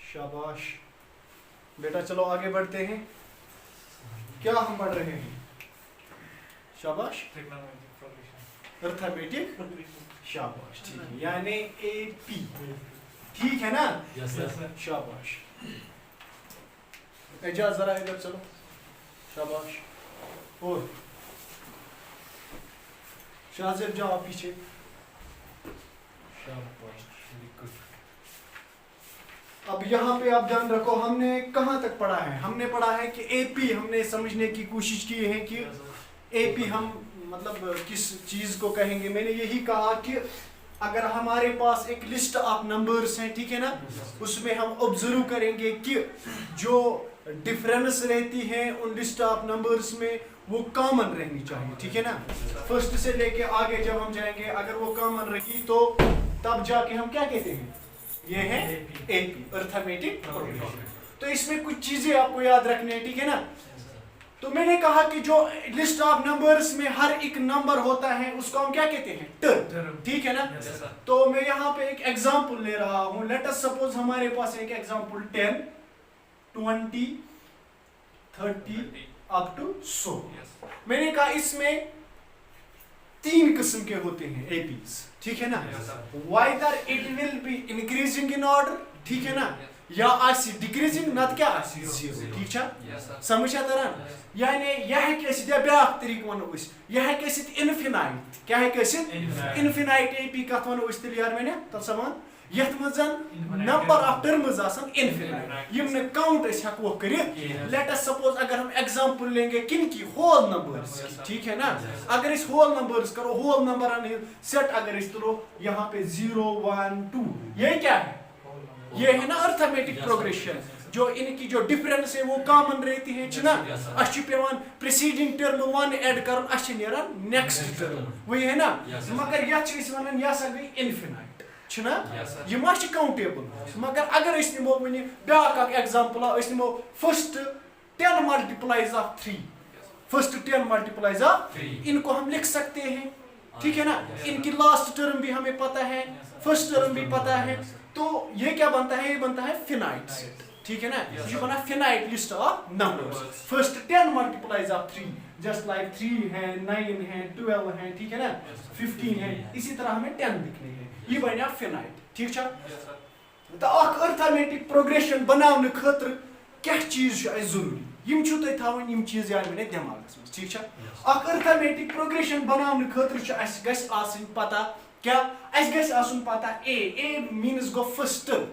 शाबाश बेटा, चलो आगे बढ़ते हैं। क्या हम पढ़ रहे हैं? शाबाश, अर्थमेटिक, शाबाश, ठीक है, यानी AP, ठीक है ना? Yes sir. शाबाश। एजाज जरा इधर चलो, शाबाश। और शाहजेब जाओ आप पीछे, शाबाश, वेरी गुड। अब यहाँ पे आप ध्यान रखो, हमने कहाँ तक पढ़ा है? हमने पढ़ा है कि AP हमने समझने की कोशिश की है कि AP हम मतलब किस चीज को कहेंगे। मैंने यही कहा कि अगर हमारे पास एक लिस्ट ऑफ नंबर्स हैं, ठीक है ना, उसमें हम ऑब्जर्व करेंगे कि जो डिफरेंस रहती है उन लिस्ट ऑफ नंबर्स में वो कॉमन रहनी चाहिए, ठीक है ना। फर्स्ट से लेके आगे जब हम जाएंगे, अगर वो कॉमन रही तो तब जाके हम क्या कहते हैं? ये है AP, अर्थमेटिक प्रोग्रेशन। तो इसमें कुछ चीजें आपको याद रखनी है, ठीक है ना। तो मैंने कहा कि जो लिस्ट ऑफ नंबर्स में हर एक नंबर होता है उसको हम क्या कहते हैं? टर्म, ठीक है ना। तो मैं यहाँ पे एक एग्जांपल ले रहा हूँ। लेट अस सपोज हमारे पास एक एग्जांपल 10, 20, 30 अप टू 100। मैंने कहा इसमें 3 किस्म के होते हैं APs, ठीक है ना। Whether it will be increasing in order, ठीक है ना, या आसी डिक्रीजिंग, नत क्या आसी जीरो, ठीक है। समझ तरह यानी यह है कि ब्या तरीक वनो यह है कि इनफिनाइट, क्या है कि इनफिनाइट AP कत वनो तेल यार मैंने तब समान यथ मजन नंबर ऑफ टर्म्स आसन इनफिनाइट यम ने काउंट अस हको करित। लेट अस सपोज अगर हम एग्जांपल लेंगे किन की? होल नंबर्स की, ठीक है ना। अगर इस होल नंबर्स करो, होल नंबर सेट अगर इस तुलो यहाँ पे 0 1 2, ये क्या है? ये है ना अर्थमेटिक प्रोग्रेशन। जो इनकी जो डिफरेंस है वो कॉमन रहती है, ना। अच्छी पेवान प्रीसीडिंग टर्म 1 ऐड कर अच्छी नेरा नेक्स्ट टर्म, वही है ना। मगर यह चीज वनन यह सा गई इनफिनाइट, छना। ये माच काउंटेबल। मगर अगर इस निमो वनी ब्याक अक एग्जांपल इस निमो first 10 multiplies of 3, first 10 multiplies of 3, इनको हम लिख सकते हैं, ठीक है ना। इनकी लास्ट टर्म भी हमें पता है, फर्स्ट टर्म भी पता है। तो ये क्या बनता है? ये बनता है फिनाइट सेट, ठीक है ना। ये बना finite list of numbers. First 10 multiplies of 3, just like 3 है, 9 है, 12 है, ठीक है ना, 15 है, इसी तरह हमें 10 लिखने हैं। ये बना फिनाइट, ठीक है। तो अख अर्थमेटिक प्रोग्रेशन बनाने खतर क्या चीज जरूरी? यम छु तै थावन यम चीज यार मैंने दिमागस में, ठीक है। अख अर्थमेटिक प्रोग्रेशन बनाने खतर अस गस आसिन पता क्या? अस गस आसुन पता A मीन्स गो फर्स्ट टर्म,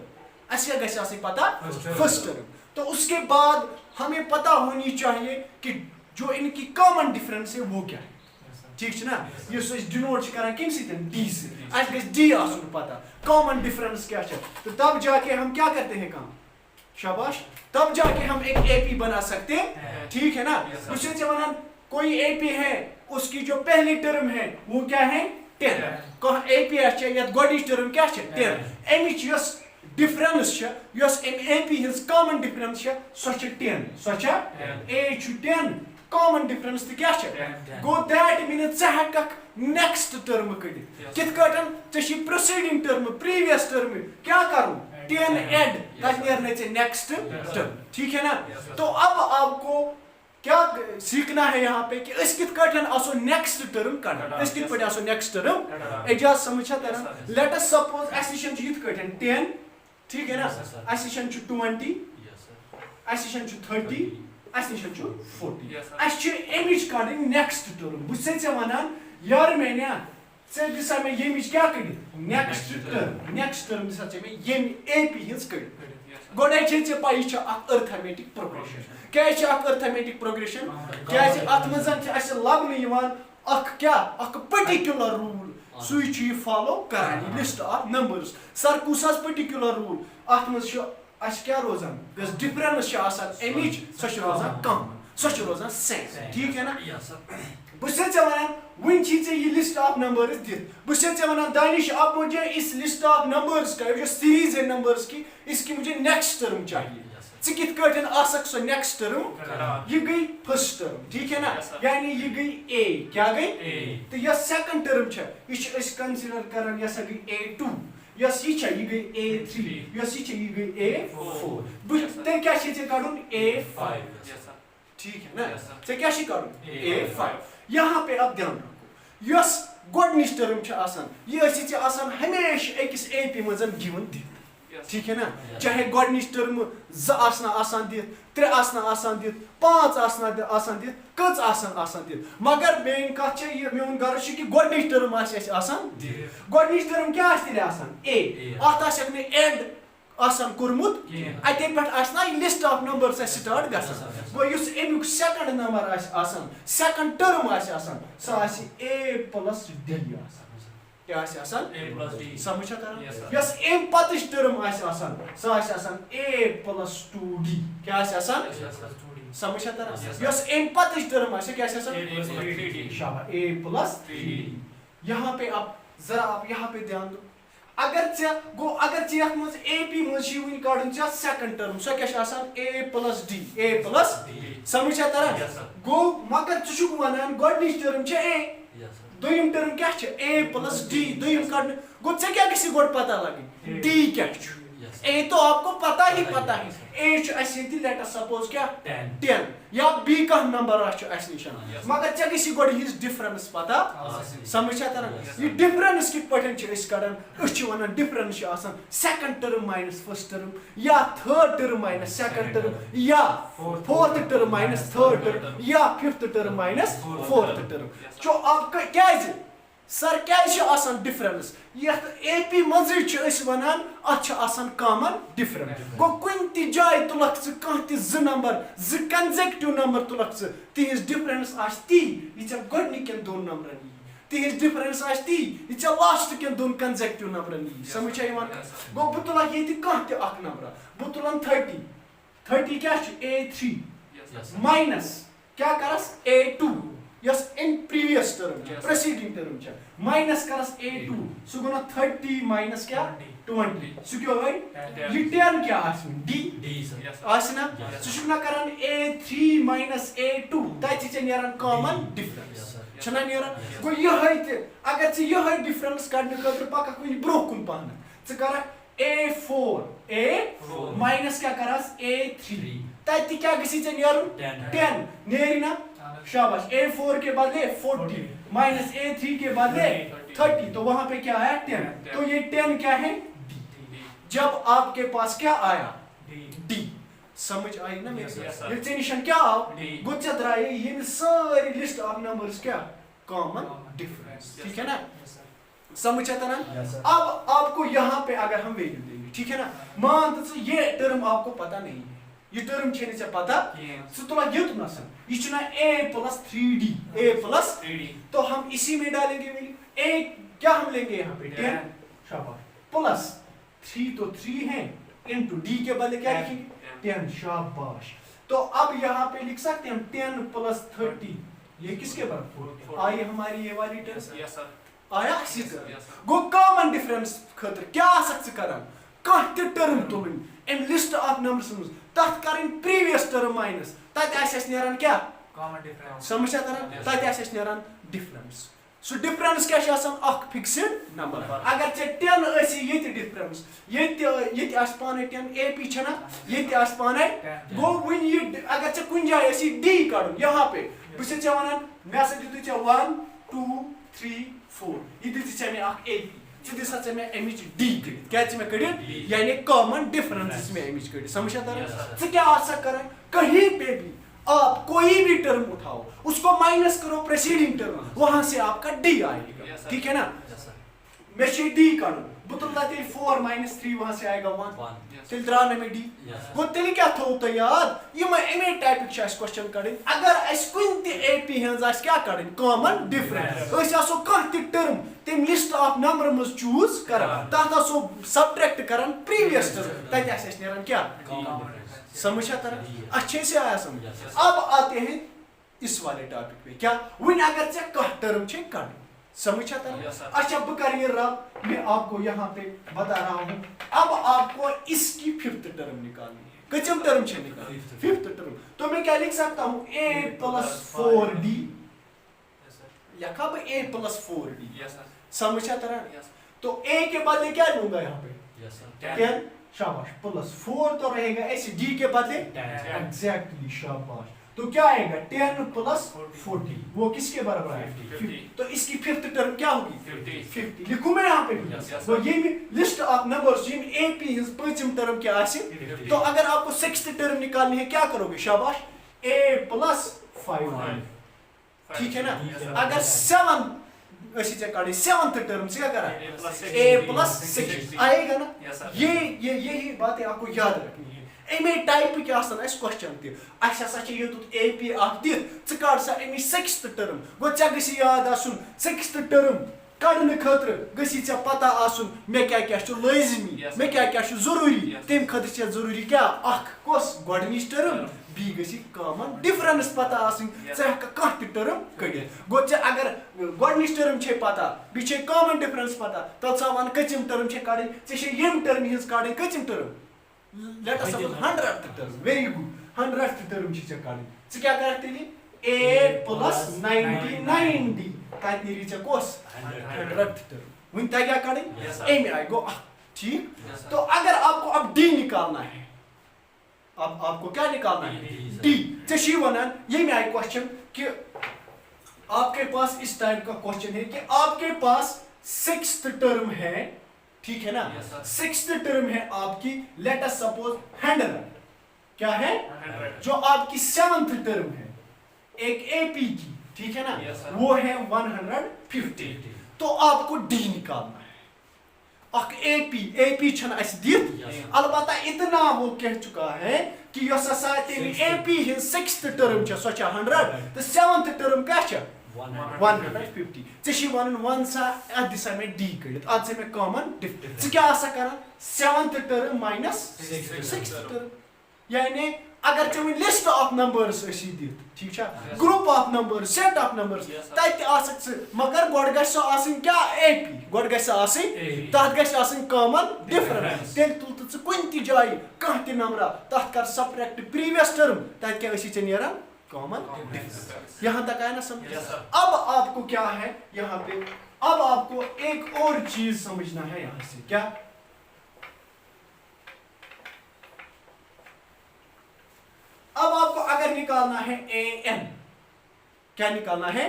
अस क्या गस आसिन पता? First term. तो उसके बाद हमें पता होनी चाहिए कि जो इनकी कॉमन डिफरेंस है वो क्या है, ठीक है ना। ये डिनोट करा किन D से, अस गस D आसुन पता कॉमन डिफरेंस क्या है। तो तब जाके हम क्या करते हैं काम? शाबाश, तब जाके हम एक AP बना सकते हैं, ठीक है ना। उससे जब कोई AP है उसकी जो पहली टर्म है वो क्या है? 10। कह AP या गोडी टर्म क्या है? 10। एमिच यस डिफरेंस छ, yes M AP his common difference छ, सो छ 10, सो छ A छ 10, कॉमन डिफरेंस त क्या छ? गो दैट मीन्स च हकक नेक्स्ट टर्म कडित। कित कटन च प्रीसीडिंग टर्म, प्रीवियस टर्म क्या करूं? 10 ऐड करने से नेक्स्ट टर्म, ठीक है ना। तो अब आपको क्या सीखना है यहाँ पे कि इस कित कटन आसो नेक्स्ट टर्म करना, इस कित पट आसो नेक्स्ट टर्म। एजाज समझा तरह। लेट अस सपोज एसिशन जित कटन 10, ठीक है ना, एसिशन 20, एसिशन 30, एसिशन 40, एस एमिच कड़न नेक्स्ट टर्म। बुझे से वनान यार मैंने से दिशा में ये मिच क्या कड़ी? नेक्स्ट टर्म, नेक्स्ट टर्म दिशा से में ये AP हिंस कड़ी। गोडे छे पाई छ अर्थमेटिक प्रोग्रेशन। क्या है अर्थमेटिक प्रोग्रेशन? क्या है अतमजन छ अस लगन यवान अख क्या? अख पर्टिकुलर रूल सुई छ फॉलो करानी लिस्ट ऑफ नंबर्स। सर कुसस पर्टिकुलर रूल अतमज छ अस क्या रोजन यस डिफरेंस छ आसान एमिच सो छ रोजन कम, सो छ रोजन सेम, ठीक है ना। बुझे वनान वन ये लिस्ट ऑफ नंबर्स दित। बुझे वनान दानिश अब मुझे इस लिस्ट ऑफ नंबर्स का जो सीरीज है नंबर्स की, इसकी मुझे नेक्स्ट टर्म चाहिए। कित कटन आसक सो नेक्स्ट टर्म? ये गई फर्स्ट टर्म, ठीक है ना, यानी ये गई A, क्या गई? तो यह सेकंड टर्म छ, इस कंसीडर करन यह गई A2, یس یہ گئی A3 یس یہ گئی A4 تیل کیا کڑن A5 ٹھیک ہے نا ژے کیا کڑن A5 یہاں پہ اب دھیان رکھو یس گۄڈنِچ ٹرم چھِ آسان یہ ٲسی ژےٚ آسان ہمیشہ أکِس AP منٛز گِوٕن دِتھ ٹھیک ہے نا چاہے گۄڈنِچ ٹرم 2 آسنا آسان دِتھ 3 آسنا آسان دِتھ 5 آسنا آسان دِتھ کٔژ آسان دِتھ مگر میٲنۍ کتھ چھِ یہِ میون غرض چھُ کہِ گۄڈنِچ ٹرم آسہِ اَسہِ آسان دِتھ گۄڈنِچ ٹرم کیٛاہ آسہِ تیٚلہِ آسان A اتھ آسٮ۪کھ نہٕ ایٚنڈ آسان کوٚرمُت اتے پٮ۪ٹھ آسہِ نا یہِ لسٹ آف نمبرس اَسہِ سٹارٹ گژھان گوٚو یُس امیُک سیکنڈ نمبر آسہِ آسان سیکنڈ ٹرم آسہِ آسان سۄ آسہِ A + D آسان کیا آسہِ آسان سمجھ چھا تران یۄس امہِ پتٕچ ٹرم آسہِ آسان سۄ آسہِ آسان A + 2D کیا آسہِ آسان سمجھ چھا تران یۄس امہِ پتٕچ ٹرم آسہِ کیا آسہِ آسان شاباش A + 3D یہاں پہ اب ذرا آپ یہاں پہ دھیان دو اگر ژےٚ یتھ منٛز AP منٛز چھِ وٕنہِ کڑُن ژےٚ سیکنڈ ٹرم سۄ کیٛاہ چھِ آسان A + D A + سمجھ چھا تران گوٚو مگر ژٕ چھُکھ ونان گۄڈنِچ ٹرم چھِ A دوٚیِم ٹرم کیا چھِ A + D دوٚیِم کڑنہٕ گوٚو ژےٚ کیٛاہ گژھِ گۄڈٕ پتہ لگٕنۍ D کیا چھُ A تو آپ کو پتہ ہی A چھُ اَسہِ ییٚتہِ لیٹ اس سپوز کیا 10 یا B کانٛہہ نمبر چھُ اَسہِ نِش مگر ژےٚ گژھِ گۄڈٕ یِہٕنٛز ڈفرنس پتہ سمجھ چھا تران یہِ ڈفرنس کِتھ پٲٹھۍ چھِ أسۍ کڑان أسۍ چھِ ونان ڈفرنس چھِ آسان second term minus first term یا third term minus second term یا fourth term minus third term یا fifth term minus fourth term چو اب کیازِ سر کیازِ چھِ آسان ڈفرنس یتھ AP منٛزٕے چھِ أسۍ ونان اتھ چھِ آسان کامن ڈفرنس گوٚو کُنہِ تہِ جایہِ تُلکھ ژٕ کانٛہہ تہِ 2 نمبر 2 کنزیکٹِو نمبر تُلکھ ژٕ تِہنٛز ڈفرنس آسہِ تی یہِ ژےٚ گۄڈنِکٮ۪ن 2 نمبرن یی تِہنٛز ڈفرنس آسہِ تی یہِ ژےٚ لاسٹٕکٮ۪ن 2 کنزیکٹِو نمبرن یی سمجھ چھا یِوان گوٚو بہٕ تُلکھ ییٚتہِ کانٛہہ تہِ اکھ نمبر بہٕ تُلن 30 کیٛاہ چھُ A3 ماینس کیٛاہ کرس A2 yes in previous term چھِ پریسیڈنگ ٹرم چھِ ماینس کرس A2 سُہ گوٚو نا 30 ماینس کیا 20 سُہ کیٛاہ گٔے یہِ 10 کیٛاہ آسہِ D آسہِ نا ژٕ چھُکھ نا کران A3 ماینس A2 تتہِ چھِ ژےٚ نیران کامن ڈفرنس چھُنا نیران گوٚو یِہے تہِ اگر ژٕ یِہے ڈفرنس کڑنہٕ خٲطرٕ پککھ وٕنہِ برونٛہہ کُن پہنتھ ژٕ کرکھ A4 ماینس کیٛاہ کرس A3 تتہِ تہِ کیٛاہ گژھی ژےٚ نیرُن 10 نیری نا شاباش A4 کے بدلے 40 مائنس A3 کے بدلے 30 تو وہاں پہ کیا آیا 10 تو یہ 10 کیا ہے D جب آپ کے پاس کیا آیا D سمجھ آئی نا میرے یہ ٹینشن کیا آو گچت رائے یہ ساری لسٹ آف نمبرز کیا کامن ڈفرنس ٹھیک ہے نا سمجھ آتا نا اب آپ کو یہاں پہ اگر ہم ویلیو دیں گے ٹھیک ہے نا مان تو یہ ٹرم آپ کو پتہ نہیں ہے یہ ٹرم چھے نہیں سے پتا سو تلا یوت نسن یہ چنا A + 3D تو ہم اسی میں ڈالیں گے A کیا ہم لیں گے یہاں پہ 10 شاباش پلس 3 تو 3 ہیں انٹو D کے بدلے کیا لکھیں گے 10 شاباش تو اب یہاں پہ لکھ سکتے ہیں 10 + 30 یہ کس کے برابر آئی ہماری یہ والی ٹرم آیا اسی طرح گو کامن ڈفرنس خاطر کیا سکتے کرن کانٛہہ تہِ ٹرم تُلٕنۍ اَمہِ لسٹ آف نمبرس منٛز تتھ کرٕنۍ پریویس ٹرم ماینس تتہِ آسہِ اَسہِ نیران کیٛاہ کامن ڈفرنس سمجھ چھا تران تتہِ آسہِ اَسہِ نیران ڈفرنس سُہ ڈفرنس کیٛاہ چھُ آسان اکھ فکسڈ نمبر اگر ژےٚ 10 ٲسی ییٚتہِ ڈفرنس ییٚتہِ آسہِ پانے 10 AP چھنا ییٚتہِ آسہِ پانے گوٚو وٕنہِ یہِ اگر ژےٚ کُنہِ جایہِ ٲسی D کڑُن یہاں پہ بہٕ چھُسے ژےٚ ونان مےٚ ہسا دِتُے ژےٚ 1 2 3 4 یہِ دِژٕے ژےٚ مےٚ اکھ AP ژٕ دِسا ژےٚ مےٚ امِچ D کٔڑِتھ کیٛاہ ژٕ مےٚ کٔڑِتھ یعنی کامن ڈفرنس دِژ مےٚ امِچ کٔڑِتھ سمجھا تران ژٕ کیٛاہ آسکھ کران کہیں پہ بھی آپ کوئی بھی ٹرم اٹھاؤ اس کو مائنس کرو پریسیڈنگ ٹرم وہاں سے آپ کا D آئے گا ٹھیک ہے نا میں چھے D کڑوں بہٕ تُلہٕ تیٚلہِ 4 - 3 وہاں سے آئے گا 1 تیٚلہِ درٛاو نہٕ مےٚ D گوٚو تیٚلہِ کیٛاہ تھوٚوُ تۄہہِ یاد یِمے اَمے ٹایپٕکۍ چھِ اَسہِ کوسچن کڑٕنۍ اگر اَسہِ کُنہِ تہِ AP ہٕنٛز آسہِ کیٛاہ کڑٕنۍ کامن ڈفرنس أسۍ آسو کانٛہہ تہِ ٹرم تَمہِ لسٹ آف نمبر منٛز چوٗز کران تتھ آسو سبٹریکٹ کران پریویس ٹرم تتہِ آسہِ اَسہِ نیران کیٛاہ سمجھ چھا تران اچھے سے آیا سمجھ اب آتے ہیں اس والے ٹاپک پہ کیا وٕنہِ اگر ژےٚ کانٛہہ ٹرم چھے کڑٕنۍ سمجھ چھا تران اچھا بہٕ کر یہ رب میں آپ کو یہاں پہ بتا رہا ہوں اب آپ کو اس کی 5th ٹرم نکالنی ہے کچم ٹرم چھے نکالنی 5th ٹرم تو میں کیا لکھ سکتا ہوں A + 4D لکھا بہٕ A + 4D سمجھ چھا تران तो a के बदले क्या लूंगा यहाँ पे 10, शाबाश, प्लस 4 तो रहेगा ऐसे d के बदले एग्जैक्टली, शाबाश। तो क्या आएगा 10 प्लस 40, वो किसके बराबर है 50। तो इसकी फिफ्थ टर्म क्या होगी 50। लिखूं मैं यहाँ पे वो ये लिस्ट ऑफ नंबर्स जिन ए पी हिंस पांचम टर्म क्या आसे। तो अगर आपको सिक्स्थ टर्म निकालनी है क्या करोगे, शाबाश, a प्लस 5, ठीक है ना। अगर 7 सेवंथ टर्म से क्या करा a प्लस 6 आएगा ना। यही बातें आपको याद रखनी है। एमे टाइप के आसन अस क्वेश्चन ति अस हसा छ युत एपी अख दि च काड सा एमी सिक्स्थ टर्म गो च गसी याद आसुन सिक्स्थ टर्म कड़न खतर गसी च पता आसुन मे क्या छु लाजिमी मे क्या छु जरूरी तेम खतर छ जरूरी क्या अख कोस गोडनिश टर्म बी गसी कॉमन डिफरेंस पता आसुन च कह टर्म कड़े गो च अगर गोडनिश टर्म छ पता बी छ कॉमन डिफरेंस पता तो च वन कचिम टर्म छ काडन च छ यम टर्म हिंस काडन कचिम term. Let us suppose 100th term. Very good. 100th term ची काढली. ची क्या करते ली? A plus 99D. काय निरीचा कोस? 100th term. वहीं तय क्या काढी? A में आएगा. ठीक? तो अगर आपको अब D निकालना है, अब आपको क्या निकालना है? D. चशी वनन ये में आए क्वेश्चन कि आपके पास इस टाइप का क्वेश्चन है कि आपके पास 6th टर्म है, ठीक है ना। सिक्स्थ टर्म है आपकी लेट अस सपोज 100, क्या है जो आपकी 7th टर्म है एक एपी की, ठीक है ना, वो है 150। तो आपको डी निकालना है। अक एपी छन अस दित अलबत्ता इतना वो कह चुका है कि यो ससाते में एपी हिन 6th टर्म छ सो छ 100 तो 7th टर्म क्या छ 150। चशी वन वन सा अद दिशा में डी कड़ित अद से में कॉमन डिफरेंस च क्या आसा करा 7th term minus 6th term. यानी अगर च लिस्ट ऑफ नंबर्स असी दित, ठीक छ, group of numbers, set of numbers तत आसक मगर गोड गस आसिन क्या एपी गोड गस आसिन तत गस आसिन कॉमन डिफरेंस। तेल तुल त कुन ति जाय कह ति नंबरा तत कर सब्ट्रैक्ट प्रीवियस टर्म तत क्या असी च नेरा कॉमन डिफरेंस। यहाँ तक आया ना समझ। अब आपको क्या है यहाँ पे, अब आपको एक और चीज समझना है यहाँ से, क्या अब आपको अगर निकालना है an, क्या निकालना है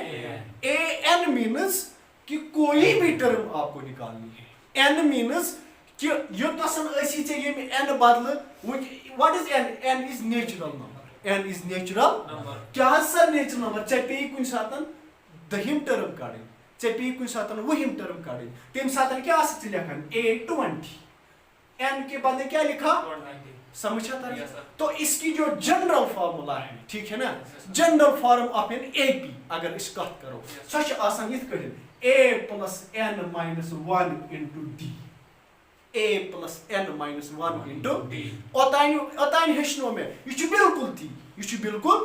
an मीन्स कि कोई भी टर्म आपको निकालनी है। n मीन्स कि युतसन असी चे ये n बदल what is n is natural number, n is natural number. क्या सर नेचुरल नंबर चे पे कुन सातन दहिम टर्म काढे चे पे कुन सातन वहिम टर्म काढे तेम सातन क्या आस लिखन a20 n के बाद क्या लिखा समझा था। तो इसकी जो जनरल फार्मूला है, ठीक है ना, general form of an AP अगर इस कट करो सच आसान इथ कड़े a plus n minus 1 into d, a plus n minus 1 into d। ओतान हेशनो में ये बिल्कुल थी, ये बिल्कुल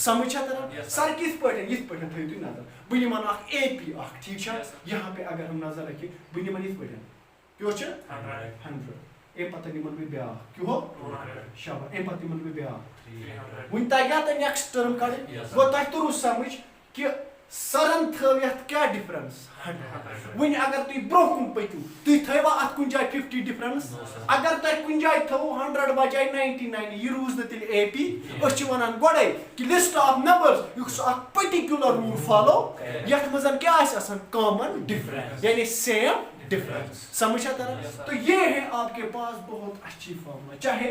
समझा था। सर किस पढ़े इस पढ़े थे तू नजर बनी मन अख एपी अख, ठीक है। यहाँ पे अगर हम नजर रखें बनी मन इस पढ़े क्यों 100 ए पता नहीं मन में ब्याह क्यों हो शाबाश ए पता मन में ब्याह वन तगया तो नेक्स्ट टर्म काढे वो तक तो समझ कि सरन थव्यत क्या डिफरेंस 100 वन अगर तु ब्रोकुन पयतु तु थवा अत कुन जाय 50 डिफरेंस अगर तु कुन जाय थव 100 बजाय 99 ये रूज न तिल एपी अस छ वनान गोडे कि list of numbers use a particular rule follow यत मजन क्या आसन कॉमन डिफरेंस यानी सेम डिफरेंस समझा तरह। तो ये है आपके पास बहुत अच्छी फॉर्मूला, चाहे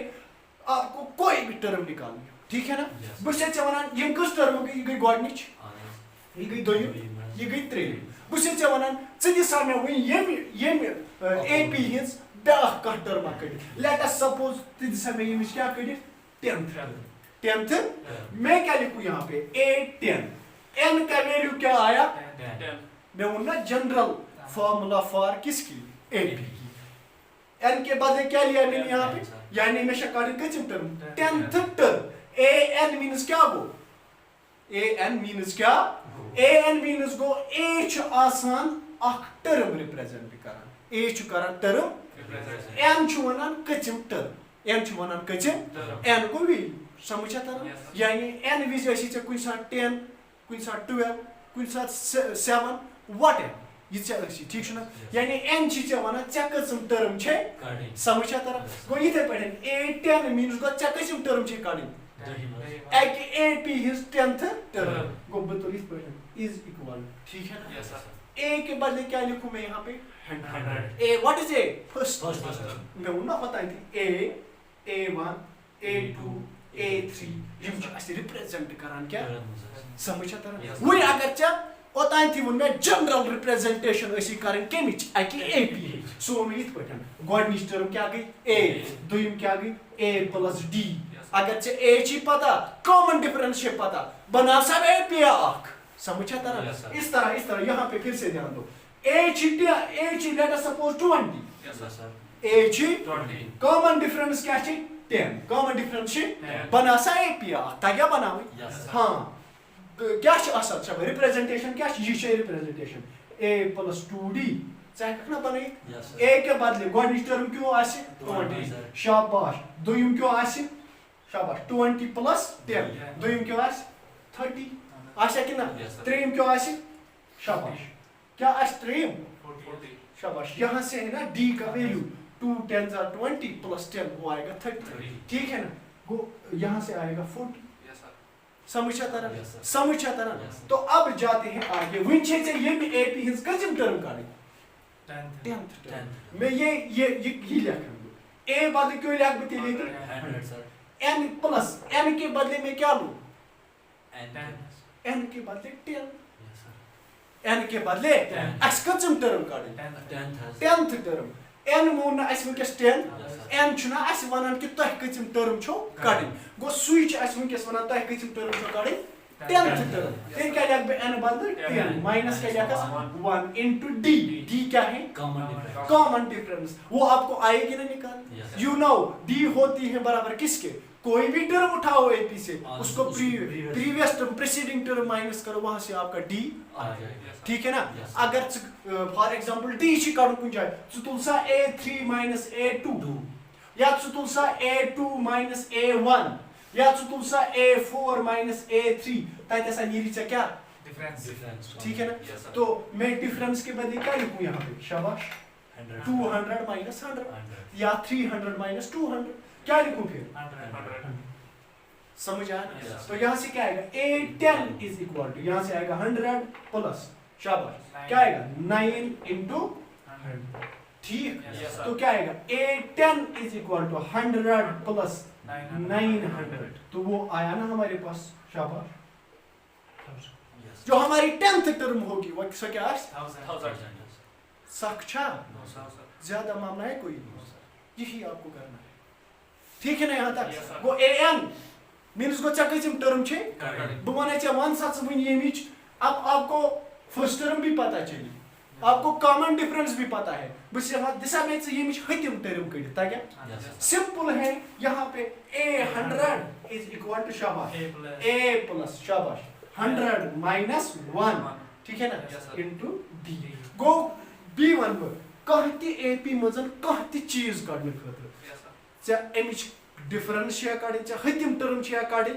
आपको कोई भी टर्म निकालनी हो, ठीक है ना। बस वनान यम कस टर्म ये गई गोडनिच ये गई दोयम ये गई त्रेयम बस वनान च सामने वन यम एपी हिंस ब्याख का टर्म कड़ लेट अस सपोज ति सामने यम क्या कड़ 10th मैं क्या लिखूं यहाँ पे a10 n का वैल्यू क्या आया 10 मैं वो ना जनरल फॉर्मूला फॉर किसकी एपी की n के बाद क्या लिया मैंने यहाँ पे यानी मैं शकारिन का term 10th term an means क्या वो an मींस क्या an मींस गो a छ आसान अख टर्म रिप्रेजेंट करन a छ करन टर्म n छ वनान कचिम टर्म n छ वनान कचिम n को भी समझा था यानी n विज ऐसी छ कुछ साथ 10 कुछ साथ 12 कुछ साथ 7 व्हाटएवर ये ठीक ना यानी n वन कम टर्म समझा तर गो इथे पे A10 मीनस गो कम टर्म कड़ी AP हिज 10th टर्म गो बतौर इस पे इज इक्वल ठीक है ना A के बदले क्या लिखूं मैं यहाँ पे 100 A what is A first मैं उन्ना पता है A1 A2 A3 यम छ रिप्रेजेंट करान क्या समझा तर वही अगर चा ओतान थी वन में जनरल रिप्रेजेंटेशन ऐसी करें केमिच आकी AP सो में इत पठन गॉडनिश टर्म क्या गई A दोयम क्या गई A प्लस D अगर चे A ची पता कॉमन डिफरेंस से पता बना सब AP आख समझा तरह इस तरह यहाँ पे फिर से ध्यान दो A ची लेट अस सपोज 20 A ची 20 कॉमन डिफरेंस क्या ची 10 कॉमन डिफरेंस ची बना सा AP आख ताकि बनावे हाँ क्या असल रिप्रेजेंटेशन क्या ये रिप्रेजेंटेशन A प्लस 2D ना बन A के बदले गॉडनिश टर्म क्यों आसे 20 शाबाश दोयम क्यों आसे शाबाश 20 प्लस 10 दोयम क्यों आसे 30 आशा कि ना त्रेम क्यों आसे शाबाश क्या आस त्रेम 40 शाबाश यहाँ से है ना D का वैल्यू 2 10 20 प्लस 10 वो आएगा 30 ठीक है ना वो यहाँ से आएगा 40 समझा तरह तो अब जाते हैं आगे विंचे से ये भी AP हिज कजम टर्म काढे 10th टर्म मैं ये लिखूंगा A बदले क्यों लिख बते लेके 100 सर n प्लस n के बदले में क्या लूं n के बदले 10 n के बदले x कजम टर्म काढे 10th टर्म n मोन अस वंकस 10 n छुना अस वनन कि तह कचम टर्म छो काढी गो सुई छ अस वंकस वनन तह कचम टर्म छो काढी 10th टर्म फिर क्या लिख बे n बदल 10 माइनस क्या लिखा 1 into d d क्या है कॉमन डिफरेंस वो आपको आएगी ना निकाल यू नो d होती है बराबर किसके कोई भी टर्म उठाओ AP से उसको previous term preceding term minus करो वहां से आपका d आ जाएगा ठीक है ना अगर फॉर एग्जांपल d ची काढून कुन जाय तुलसा A3 minus A2 या तुलसा A2 minus A1 या तुलसा A4 minus A3 ताकि ऐसा नीचे क्या डिफरेंस ठीक है ना तो मैं डिफरेंस के बदले क्या लिखूं यहाँ पे शाबाश 200 minus 100 या 300 minus 200 क्या लिखूं फिर 100 समझ आया तो यहाँ से क्या आएगा A10 इज इक्वल टू यहाँ से आएगा 100 प्लस शाबाश क्या आएगा 9 into 100 ठीक तो क्या आएगा A10 is equal to 100 plus 900 तो वो आया ना हमारे पास शाबाश जो हमारी 10th टर्म होगी वो क्या है 1000 सख्चा ज्यादा मामला है कोई यही आपको करना है ठीक है ना यहाँ तक वो AN मीन्स को चक्कम टर्म छे बने चे वन सच वन ये अब आपको फर्स्ट टर्म भी पता चली आपको कॉमन डिफरेंस भी पता है बस दिशा में ये हतिम टर्म कड़ी ताकि सिंपल है यहाँ पे A100 इज इक्वल टू शाबाश A प्लस शाबाश 100 माइनस 1 ठीक है ना इनटू D गो B1 कहती AP मजन कहती चीज काढने खतर चे एमिच डिफरेंस छे काढे चे हतिम टर्म छे काढे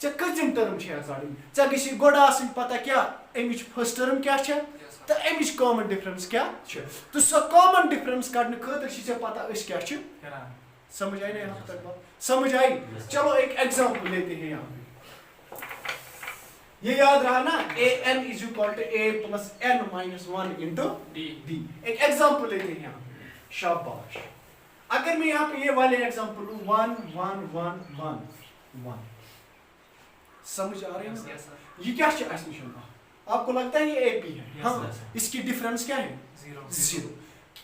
चे कजम टर्म छे काढे चे गसी गोडा आसिन पता क्या एमिच फर्स्ट टर्म क्या छे तो एमिच कॉमन डिफरेंस क्या छे तो सो कॉमन डिफरेंस काढने खतर छे पता इस क्या छे समझ आई ना यहां तक बात समझ आई चलो एक एग्जांपल लेते हैं यहां ये याद रहा ना AN is equal to A plus N minus 1 into D एक एग्जांपल लेते हैं यहां शाबाश अगर मैं यहाँ पे ये वाले एग्जांपल लूं 1 1 1 1 1 समझ आ रहे हैं ये क्या है एस्टिमेशन आपको लगता है ये AP है हाँ इसकी डिफरेंस क्या है 0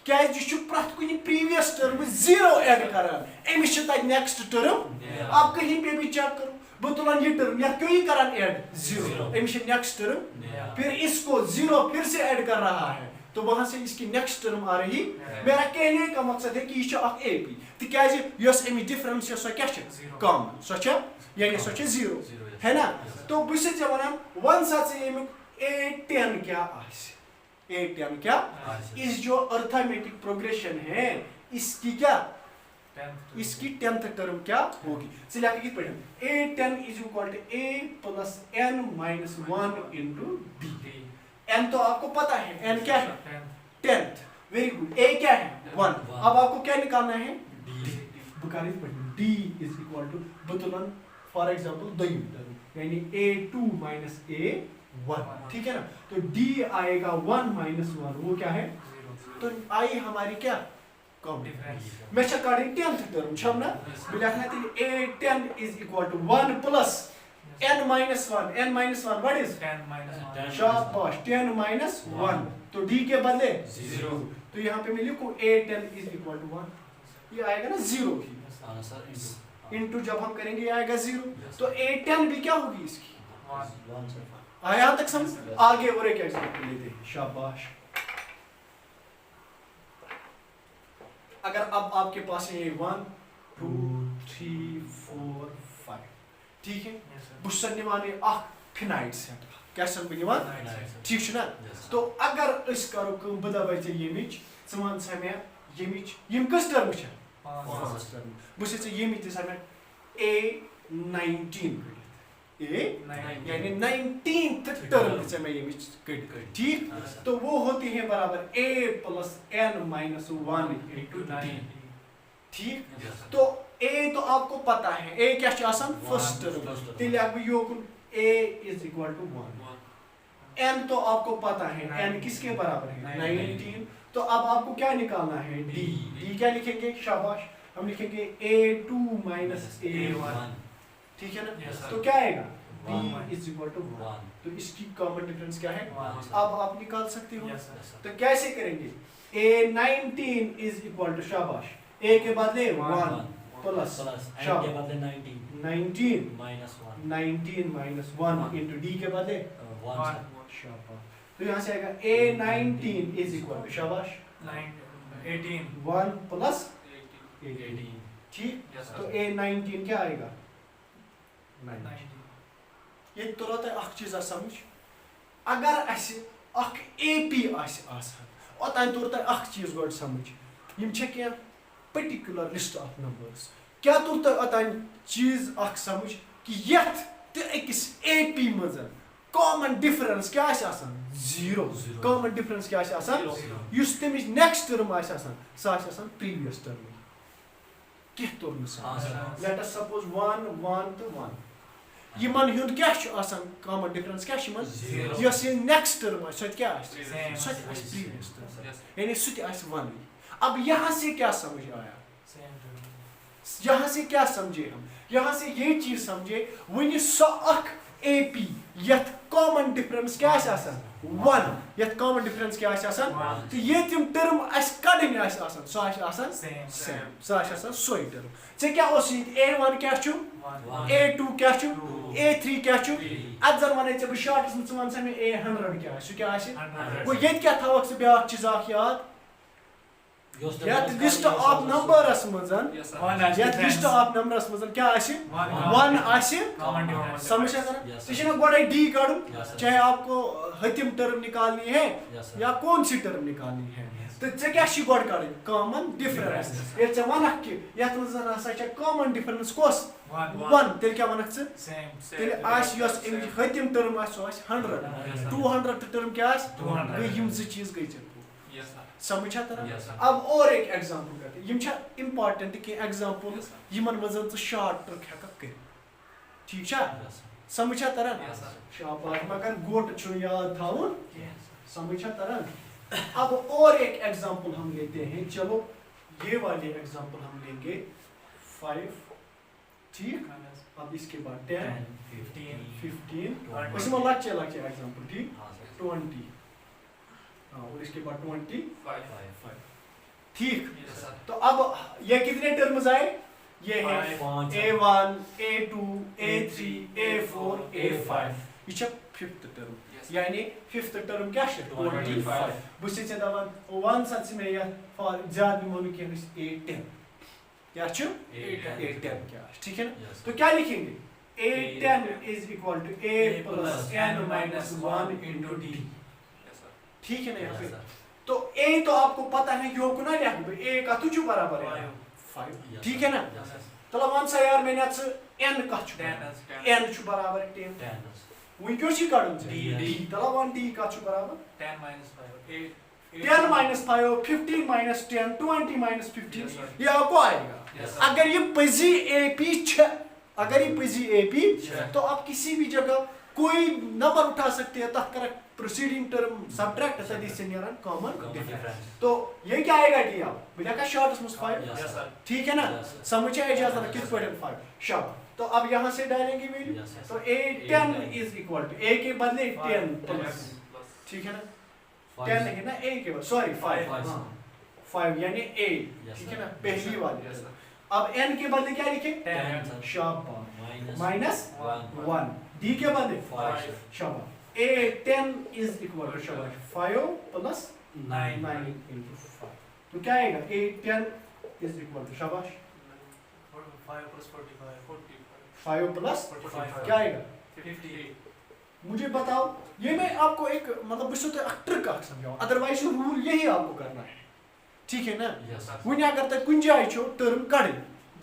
क्या है जो प्रत कुछ प्रीवियस टर्म 0 ऐड करान एमिश नेक्स्ट टर्म आप कहीं पे भी चेक करो बतुलन ये टर्म या क्यों ही करान ऐड 0 एमिश नेक्स्ट टर्म फिर इसको 0 फिर से ऐड कर रहा है तो वहां से इसकी नेक्स्ट टर्म आ रही मेरा कहने का मकसद है कि ये AP तिकाज यस एमि डिफरेंस सो क्या कम सो यानी सो 0 है ना तो बस वनान वन सच A10 क्या A10 क्या इस जो अर्थमेटिक प्रोग्रेशन है इसकी क्या इसकी 10th टर्म क्या होगी चलिए आगे की पढ़ें A10 is equal to A plus N minus 1 into D n तो आपको पता है n क्या है 10th वेरी गुड a क्या है 1 अब आपको क्या निकालना है d is equal to बतुलन फॉर एग्जांपल दोयम टर्म यानी a2 minus a1 ठीक है ना तो d आएगा 1 minus 1 वो क्या है तो आई हमारी क्या मैं कड़ी 10th टर्म छम ना मैं लिखना थी a10 is equal to 1 plus n minus 1 what is 10 minus 1 शाबाश 10 minus 1 तो d के बदले 0 तो यहाँ पे मैं लिखूं a10 is equal to 1 ये आएगा ना 0 ही इनटू जब हम करेंगे ये आएगा 0 तो a10 भी क्या होगी इसकी आया तक समझ आगे और एक एग्जांपल लेते हैं शाबाश अगर अब आपके पास है 1 2 3 4 5 ठीक है बुशन निवाने फिनाइट सेट क्या सन बनिवान ठीक छ ना तो अगर इस करो कम बदबाय चे यमिच समान समय यमिच यम कस टर्म छ फर्स्ट टर्म बुसे चे यमिच समय a19 ए यानी 19th टर्म से मैं यमिच कट ठीक तो वो होती है बराबर a plus n minus 1 into d ठीक तो a तो आपको पता है a क्या छ आसान फर्स्ट टर्म तेले अब योकुन a is equal to 1 n तो आपको पता है n किसके बराबर है 19 तो अब आपको क्या निकालना है d क्या लिखेंगे शाबाश हम लिखेंगे a2 minus a1 ठीक है ना तो क्या आएगा d is equal to 1 तो इसकी कॉमन डिफरेंस क्या है अब आप निकाल सकते हो तो कैसे करेंगे a19 is equal to शाबाश a के बदले 1 प्लस n के बदले 19 19 minus 1 into d के बदले 1 शाबाश तो यहाँ से आएगा a19 is equal to शाबाश 18 1 plus 18 ठीक तो a19 क्या आएगा 19 ये तुरंत अख चीज समझ अगर अस अख AP आसान और तन तुरंत अख चीज गोड समझ यम छ के पर्टिकुलर लिस्ट ऑफ नंबर्स क्या तुरंत अतन चीज अख समझ कि यथ ते एकस AP मज कॉमन डिफरेंस क्या आसान 0 कॉमन डिफरेंस क्या आसान युस तमिस नेक्स्ट टर्म आसान सा आसान प्रीवियस टर्म के term let us suppose 1 1 to 1 यमन हुंद क्या आसान कॉमन डिफरेंस क्या यमन यस नेक्स्ट टर्म सत क्या सत प्रीवियस टर्म यानी सत 1 अब यहाँ से क्या समझ आया यहाँ से क्या समझे हम यहाँ से ये चीज समझे वनी सो अख AP यथ कॉमन डिफरेंस क्या आसान 1 यथ कॉमन डिफरेंस क्या आसान तो ये तिम टर्म अस कड़न आसान सो आसान सेम सो आसान सोई टर्म से क्या ओस a1 क्या छु a2 क्या छु a3 क्या छु अजर वने से शॉर्ट में वन से a100 क्या सो क्या वो ये क्या था वक्त ब्या चीज आख याद यत लिस्ट ऑफ नंबर्स मजन यत लिस्ट ऑफ नंबर्स मजन क्या आसे 1 आसे समझ सकते तो इसे गोड़े d काढूं चाहे आपको हतिम टर्म निकालनी है या कौन सी टर्म निकालनी है तो ce क्या शी गोड़ काढ कॉमन डिफरेंस ये च वनक कि यत मजन आसा छ कॉमन डिफरेंस कोस 1 तेल क्या वनक छ सेम तेल आस यस इन हतिम टर्म आस 100 200 टर्म क्या आस 200 यम से चीज गई छ समझा तरह अब और एक एग्जांपल करते यम छ इंपॉर्टेंट कि एग्जांपल यमन मजन तो शॉर्ट ट्रिक हेका कर ठीक छ समझा तरह शाबाश मगर गोट छु याद थाउन समझा तरह अब और एक एग्जांपल हम लेते हैं चलो ये वाले एग्जांपल हम लेंगे 5 ठीक अब इसके बाद 10 15 उसमें लच्चे एग्जांपल ठीक 20 और इसके बाद 25 ठीक तो अब ये कितने टर्म्स आए ये है a1 a2 a3 a4 a5 ये छ फिफ्थ टर्म यानी फिफ्थ टर्म क्या है 25 बुसे से दवन 1 सच में या फॉर ज्यादा भी मोन के a10 क्या छ a10 क्या ठीक है ना तो क्या लिखेंगे a10 is equal to a plus n minus 1 into d ठीक है ना यहाँ पे तो a तो आपको पता है यो को ना लिख a का तुझ बराबर है 5 ठीक है ना तो वन सा यार मैंने आज n का छु n छु बराबर 10 वही क्यों ची काढून D. तला 1 D का छु बराबर 10 minus 5. 8. 10 minus 5 15 minus 10 20 minus 15 Yes, sir. ये आपको आएगा Yes, sir. अगर ये पजी AP छ अगर ये पजी AP छ तो आप किसी भी जगह कोई नंबर उठा सकते हैं तब कर प्रोसीडिंग टर्म सब्ट्रैक्ट तदी से नियरन कॉमन डिफरेंस तो ये क्या आएगा डी आप बिना का शॉर्ट मस 5 Yes, sir. ठीक है ना Yes, sir. समझ आया इजाजत किस पॉइंट 5 शॉर्ट तो अब यहाँ से डालेंगे वैल्यू Yes, yes. तो a 10 is equal to a के बदले 10 प्लस ठीक है ना 10 नहीं ना a के बदले सॉरी 5 Five. 5 यानी a Yes, ठीक है sir. ना पहली वाली Yes, sir. अब n के बदले क्या लिखे 10. शाबाश Minus माइनस 1. 1 d के बदले 5. शाबाश a 10 इज इक्वल टू शाबाश 5 प्लस 9. 9 into 5 तो क्या आएगा a 10 इज इक्वल टू शाबाश 5 plus 45. 5 प्लस 45. क्या आएगा 50. मुझे बताओ ये मैं आपको एक मतलब विश्व तो अक्टर का समझाऊं अदरवाइज रूल यही आपको करना है ठीक है ना Yes, sir. वुन अगर तक कुछ जाए छो टर्म कड़े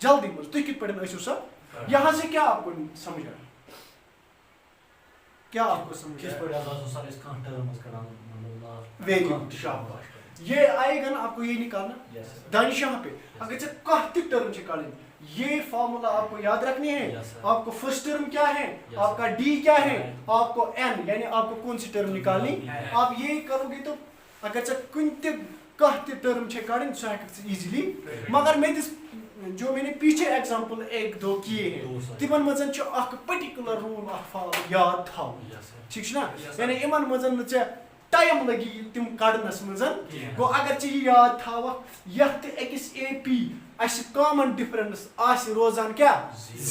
जल्दी मज तुम कित पड़न ऐसो सब यहाँ से क्या आपको समझ आया क्या आपको समझ किस आया पर ज्यादा तो सर इसका टर्म्स कराना मतलब लास्ट Very good, शाबाश। ये आएगा ना आपको ये निकालना Yes, sir. दानिश यहाँ पे अगर से कहती टर्म निकालें ये फॉर्मूला आपको याद रखनी है Yes, sir. आपको फर्स्ट टर्म क्या है Yes, आपका डी क्या है Right. आपको एन यानी आपको कौन सी टर्म निकालनी N. आप ये करोगे तो अगर से कुछ कहते टर्म छे काढ़न सो है इजीली मगर मैं दिस जो मैंने पीछे एग्जांपल एक दो किए दो, हैं sir. तिमन मजन छ अख पर्टिकुलर रूल अख फॉलो याद थाओ Yes, sir. ठीक छ ना Yes, sir. यानी इमन मजन छ टाइम लगी तिम काढ़नस मजन Yeah. गो अगर ची याद थाव यत एक्स एपी अस कॉमन डिफरेंस आस रोजान क्या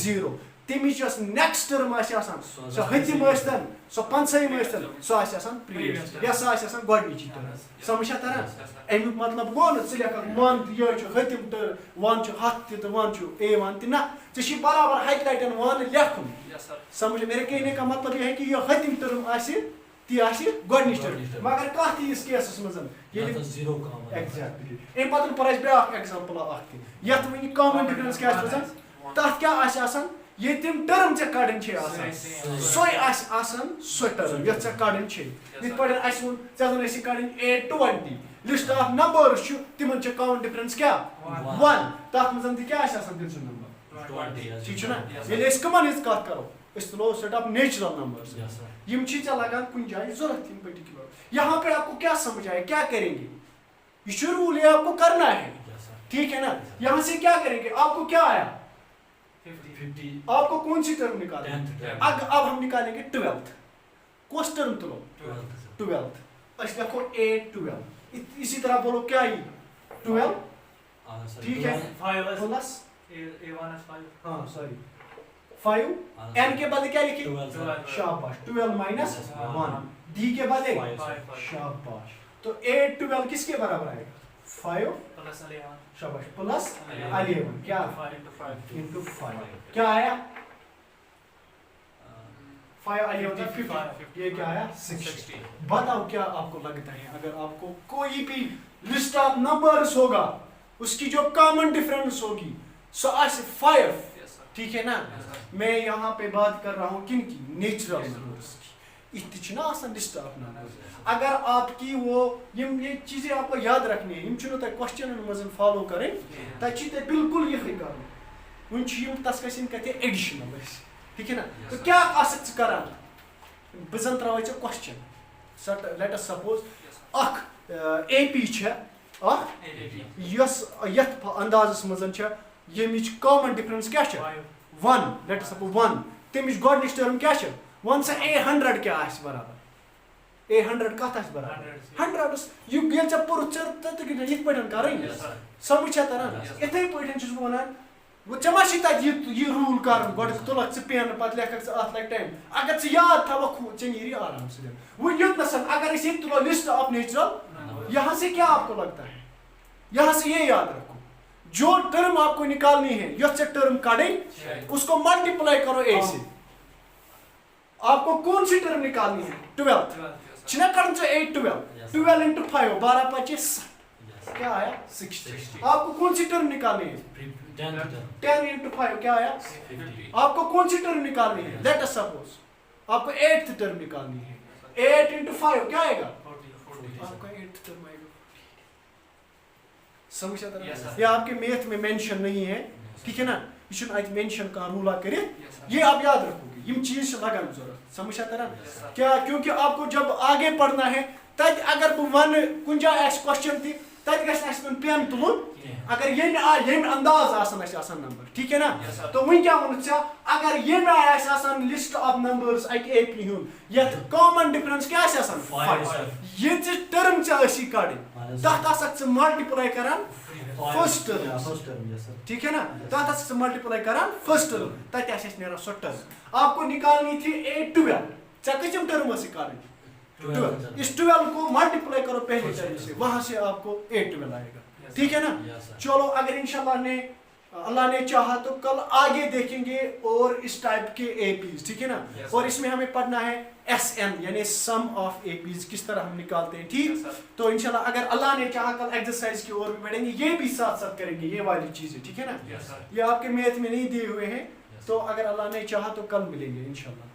जीरो तमिच यस नेक्स्ट टर्म आस आसान सो हतिम आस्तन सो पंचम आस्तन सो आस आसान प्रीवियस यस आस आसान गोडनिची टर्म समझा तरह एमिक मतलब गो न च लेख मान ये छ हतिम टर वन छ हाथ त वन छ ए वन त ना ची बराबर हाइलाइटन वन लेखुन Yes, sir. समझ मेरे कहने का मतलब ये है कि ये हतिम टर्म आसी ती आसी गोडनिच टर्म मगर कथि इस केसस मजन ये तो जीरो का मतलब एग्जैक्टली इन पतन पर ब्या एग्जांपल अख यत वन कॉमन डिफरेंस क्या तथ क्या आसान ये तिम टर्म चे काढ़न छे आसान सोय आसान सो टर्म यत चे काढ़न छे इत पड़न अस वन चलन ऐसी काढ़न A20 लिस्ट ऑफ नंबर्स छु तिमन चे कॉमन डिफरेंस क्या 1 तथ मजन ती क्या आसान तिम नंबर 20 ठीक छ ना Yes, ये लेस कमन इस कत करो इस लो set of natural numbers Yes, sir. यम चीज लगान कुछ जाए जरूरत इन पर्टिकुलर यहाँ पे आपको क्या समझ आए क्या करेंगे ये शुरू ये आपको करना है Yes, sir. ठीक है ना यहाँ से क्या करेंगे आपको क्या आया 50. 50. आपको कौन सी टर्म निकालेंगे 10th term. अब हम निकालेंगे 12th कौन टर्म तुलो 12th, sir. 12th अच्छा देखो A12 इसी तरह बोलो क्या ही 12 sir. ठीक है 5 is प्लस A1 is 5. हाँ सॉरी 5 n के बदले क्या लिखी 12, sir. शाबाश 12 माइनस 1 d के बदले 5, sir. 5. शाबाश तो A12 किसके बराबर आएगा 5 Plus 11. शाबाश प्लस 11 क्या 5 into 5. into 5 क्या आया 5 11 55. 50 ये क्या आया 60 60. बताओ क्या आपको लगता है अगर आपको कोई भी लिस्ट ऑफ नंबर्स होगा उसकी जो कॉमन डिफरेंस होगी सो आज 5 Yes, sir. ठीक है ना Yes, sir. मैं यहाँ पे बात कर रहा हूँ किन की नेचुरल नंबर्स की इतनी आसान लिस्ट ऑफ नंबर्स अगर आपकी वो ये चीजें आपको याद रखनी है चुनो तक क्वेश्चन मजन फॉलो करें Yeah. तक बिल्कुल ये कर वन तस कहे एडिशनल ठीक है ना Yes, तो sir. क्या आसक करान बजन त्रा suppose let us suppose Yes, sir. अख एपी अख AAP. यस यथ अंदाजस मजन यमिच कॉमन डिफरेंस क्या 5. 1 लेट अस सपोज 1 तमिच गोडनिच टर्म क्या वन सा A100 क्या बराबर A100 कत बराबर 100 यु गेल च पुर चर त यथ पटन करें Yes, sir. समझ तरन Yes, sir. इथे पटन छुस वनान वो चमा छी तक ये रूल कर गोड तुलक से पेन पत लेखक से अथ लग टाइम अगर से याद था वो चंगीरी आराम से वो युद्ध नसन अगर इसे तुलो लिस्ट ऑफ नेचुरल यहाँ से क्या आपको लगता है यहाँ से ये याद रखो जो टर्म आपको निकालनी है यह से टर्म काटे उसको मल्टीप्लाई करो ए से आपको कौन सी टर्म निकालनी है 12 छिना करन से 8 12 12 into 5 12 25 Yes. क्या आया 60 60. आपको कौन सी टर्म निकालनी है 10th term. 10 into 5 क्या आया 50. आपको कौन सी टर्म निकालनी है लेट अस सपोज आपको 8th टर्म निकालनी है। 8 into 5 क्या आएगा? 40. आपका 8th टर्म आएगा। समझ आता Yes, है? sir. ये आपके मैथ में मेंशन नहीं है, ठीक है ना? ये शुन आज मेंशन का रूला करे, Yes, sir. ये आप याद रखोगे। ये चीज लगन जरूरत, समझ आता है? Yes, sir. क्या? क्योंकि आपको जब आगे पढ़ना है तब अगर बह वन कुछ जाए क्वेश्चन थी तब गन पेन तुलन, अगर ये अंदाज आसान नंबर, ठीक है ना? Yes, sir. तो वही क्या वो अगर ये आसान लिस्ट ऑफ नंबर्स AP हुन ये कॉमन डिफरेंस क्या आसान 5 ये टर्म ची कड़ी तथ मल्टीप्लाई करान फर्स्ट टर्म, ठीक है ना? तथ मल्टीप्लाई करान फर्स्ट टर्म, तथ नेरा सो टर्म। आपको निकालनी थी A12, कम टर्म कड़ी 12, इस 12 को मल्टीप्लाई करो पहले टर्म से, वहां से आपको A12 आएगा, ठीक है ना? चलो अगर इंशाल्लाह अल्लाह ने चाहा तो कल आगे देखेंगे और इस टाइप के APs, ठीक है ना? Yes, और इसमें हमें पढ़ना है SM यानी सम ऑफ APs किस तरह हम निकालते हैं, ठीक? Yes, sir. तो इंशाल्लाह अगर अल्लाह ने चाहा कल एक्सरसाइज की ओर भी बढ़ेंगे, ये भी साथ साथ करेंगे ये वाली चीजें, ठीक है ना? Yes, sir. ये आपके मैथ में नहीं दिए हुए हैं, तो अगर अल्लाह ने चाहा तो कल मिलेंगे इंशाल्लाह।